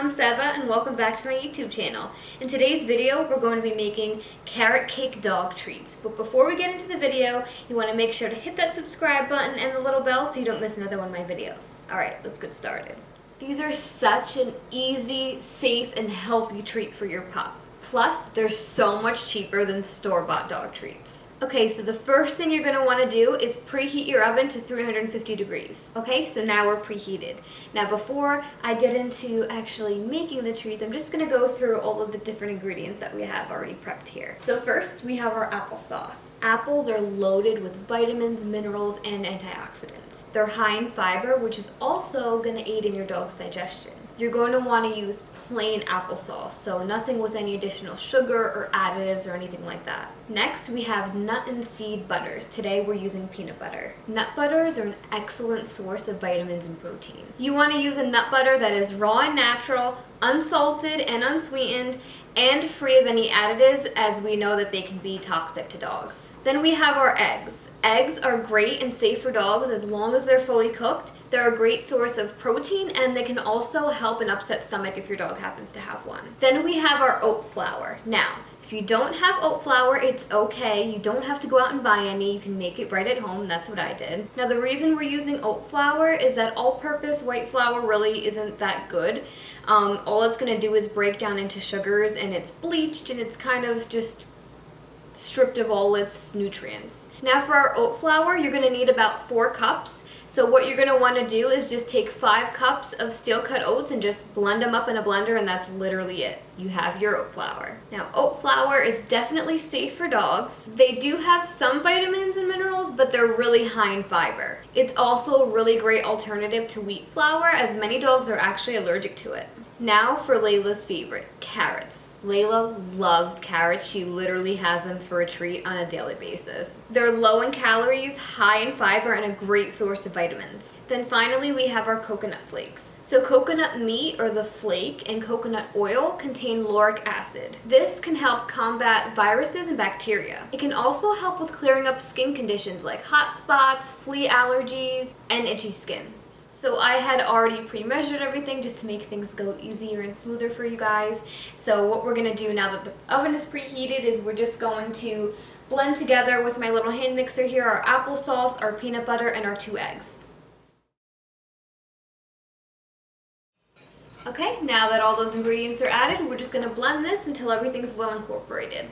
I'm Seva and welcome back to my YouTube channel. In today's video, we're going to be making carrot cake dog treats. But before we get into the video, you want to make sure to hit that subscribe button and the little bell so you don't miss another one of my videos. Alright, let's get started. These are such an easy, safe, and healthy treat for your pup. Plus, they're so much cheaper than store-bought dog treats. Okay, so the first thing you're going to want to do is preheat your oven to 350 degrees. Okay, so now we're preheated. Now before I get into actually making the treats, I'm just going to go through all of the different ingredients that we have already prepped here. So first, we have our applesauce. Apples are loaded with vitamins, minerals, and antioxidants. They're high in fiber, which is also going to aid in your dog's digestion. You're going to want to use plain applesauce, so nothing with any additional sugar or additives or anything like that. Next, we have nut and seed butters. Today we're using peanut butter. Nut butters are an excellent source of vitamins and protein. You want to use a nut butter that is raw and natural, unsalted and unsweetened, and free of any additives, as we know that they can be toxic to dogs. Then we have our eggs. Eggs are great and safe for dogs as long as they're fully cooked. They're a great source of protein, and they can also help an upset stomach if your dog happens to have one. Then we have our oat flour. Now, if you don't have oat flour, it's okay. You don't have to go out and buy any. You can make it right at home. That's what I did. Now, the reason we're using oat flour is that all-purpose white flour really isn't that good. All it's going to do is break down into sugars, and it's bleached, and it's kind of just stripped of all its nutrients. Now for our oat flour, you're going to need about 4 cups. So what you're going to want to do is just take 5 cups of steel cut oats and just blend them up in a blender, and that's literally it. You have your oat flour. Now oat flour is definitely safe for dogs. They do have some vitamins and minerals, but they're really high in fiber. It's also a really great alternative to wheat flour, as many dogs are actually allergic to it. Now for Layla's favorite, carrots. Layla loves carrots. She literally has them for a treat on a daily basis. They're low in calories, high in fiber, and a great source of vitamins. Then finally, we have our coconut flakes. So coconut meat, or the flake, and coconut oil contain lauric acid. This can help combat viruses and bacteria. It can also help with clearing up skin conditions like hot spots, flea allergies, and itchy skin. So I had already pre-measured everything just to make things go easier and smoother for you guys. So what we're going to do now that the oven is preheated is we're just going to blend together with my little hand mixer here our applesauce, our peanut butter, and our 2 eggs. Okay, now that all those ingredients are added, we're just going to blend this until everything's well incorporated.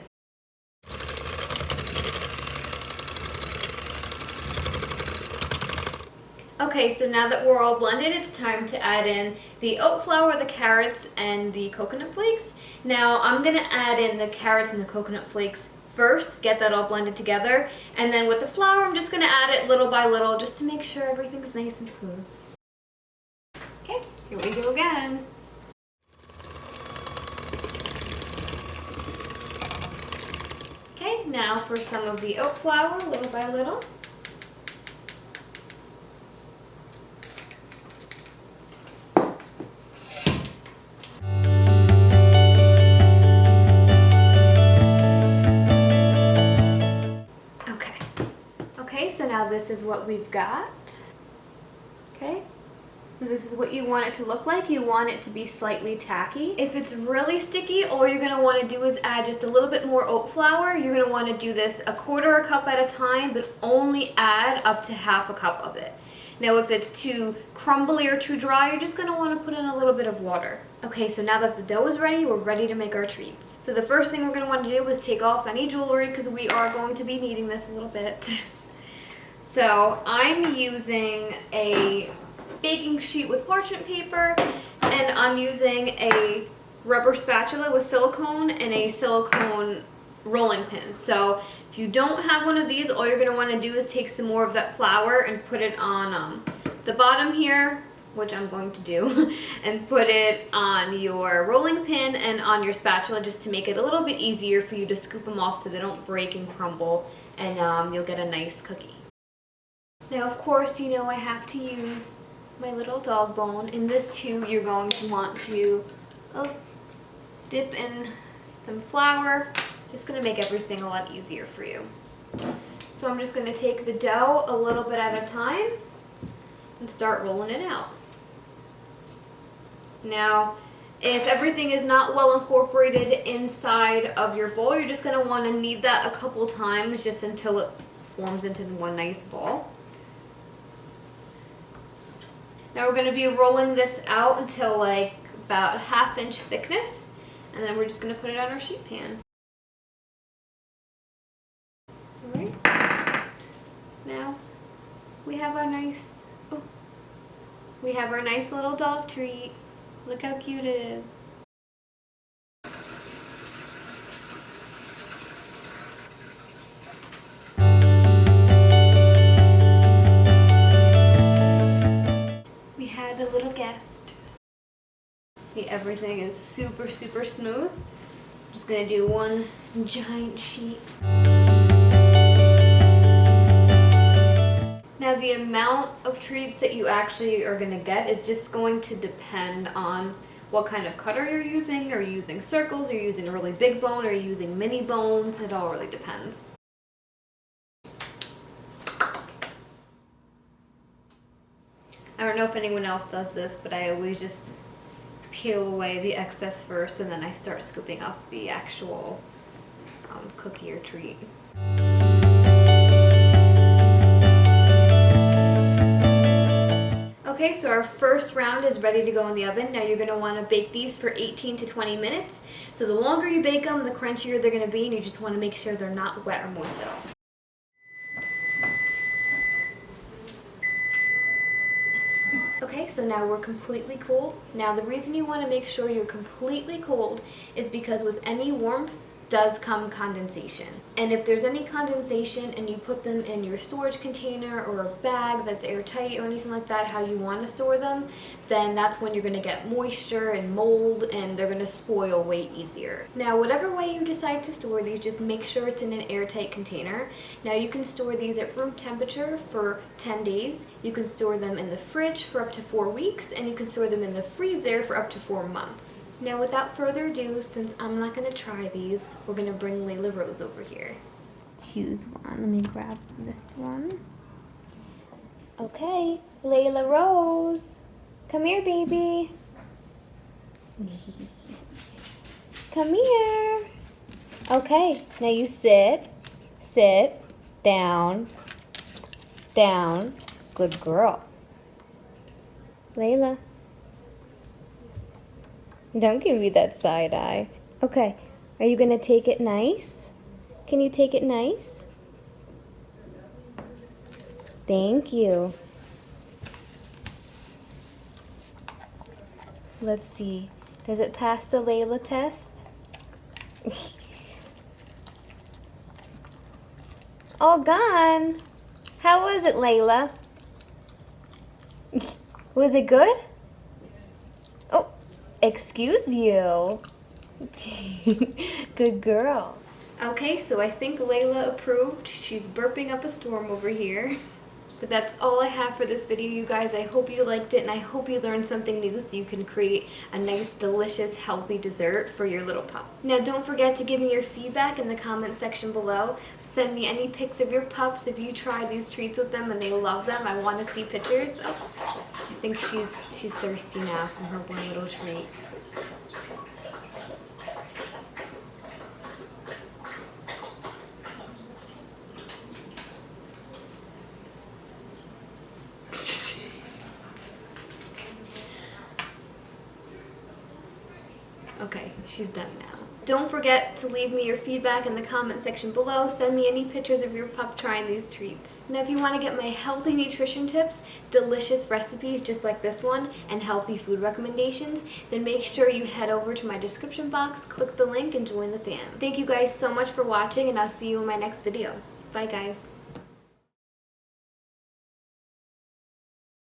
Okay, so now that we're all blended, it's time to add in the oat flour, the carrots, and the coconut flakes. Now, I'm going to add in the carrots and the coconut flakes first, get that all blended together, and then with the flour, I'm just going to add it little by little just to make sure everything's nice and smooth. Okay, here we go again. Okay, now for some of the oat flour, little by little. So now this is what we've got. Okay, so this is what you want it to look like. You want it to be slightly tacky. If it's really sticky, all you're going to want to do is add just a little bit more oat flour. You're going to want to do this 1/4 cup at a time, but only add up to 1/2 cup of it. Now if it's too crumbly or too dry, you're just going to want to put in a little bit of water. Okay, so now that the dough is ready, we're ready to make our treats. So the first thing we're going to want to do is take off any jewelry, because we are going to be needing this a little bit. So I'm using a baking sheet with parchment paper, and I'm using a rubber spatula with silicone and a silicone rolling pin. So if you don't have one of these, all you're going to want to do is take some more of that flour and put it on the bottom here, which I'm going to do, and put it on your rolling pin and on your spatula just to make it a little bit easier for you to scoop them off so they don't break and crumble, and you'll get a nice cookie. Now, of course, you know I have to use my little dog bone. In this too, you're going to want to dip in some flour. Just going to make everything a lot easier for you. So I'm just going to take the dough a little bit at a time and start rolling it out. Now, If everything is not well incorporated inside of your bowl, you're just going to want to knead that a couple times just until it forms into one nice ball. Now we're going to be rolling this out until like about 1/2 inch thickness, and then we're just going to put it on our sheet pan. Alright, so now we have our nice little dog treat. Look how cute it is. We had a little guest. See, everything is super, super smooth. I'm just gonna do one giant sheet. Now the amount of treats that you actually are going to get is just going to depend on what kind of cutter you're using. Are you using circles? Are you using a really big bone? Are you using mini bones? It all really depends. I don't know if anyone else does this, but I always just peel away the excess first and then I start scooping up the actual cookie or treat. Okay, so our first round is ready to go in the oven. Now you're going to want to bake these for 18 to 20 minutes. So the longer you bake them, the crunchier they're going to be, and you just want to make sure they're not wet or moist at all. Okay, so now we're completely cold. Now the reason you want to make sure you're completely cold is because with any warmth does come condensation. And if there's any condensation and you put them in your storage container or a bag that's airtight or anything like that, how you want to store them, then that's when you're going to get moisture and mold and they're going to spoil way easier. Now whatever way you decide to store these, just make sure it's in an airtight container. Now you can store these at room temperature for 10 days. You can store them in the fridge for up to 4 weeks, and you can store them in the freezer for up to 4 months. Now without further ado, since I'm not going to try these, we're going to bring Layla Rose over here. Let's choose one. Let me grab this one. Okay, Layla Rose. Come here, baby. Come here. Okay, now you sit, down, down. Good girl. Layla. Don't give me that side eye. Okay, are you gonna take it nice? Can you take it nice? Thank you. Let's see. Does it pass the Layla test? All gone. How was it, Layla? Was it good? Oh, excuse you. Good girl. Okay, so I think Layla approved. She's burping up a storm over here. But that's all I have for this video, you guys. I hope you liked it, and I hope you learned something new so you can create a nice, delicious, healthy dessert for your little pup. Now, don't forget to give me your feedback in the comment section below. Send me any pics of your pups if you try these treats with them and they love them. I want to see pictures. Oh, I think she's thirsty now from her one little treat. Okay, she's done now. Don't forget to leave me your feedback in the comment section below. Send me any pictures of your pup trying these treats. Now if you want to get my healthy nutrition tips, delicious recipes just like this one, and healthy food recommendations, then make sure you head over to my description box, click the link, and join the fam. Thank you guys so much for watching, and I'll see you in my next video. Bye guys.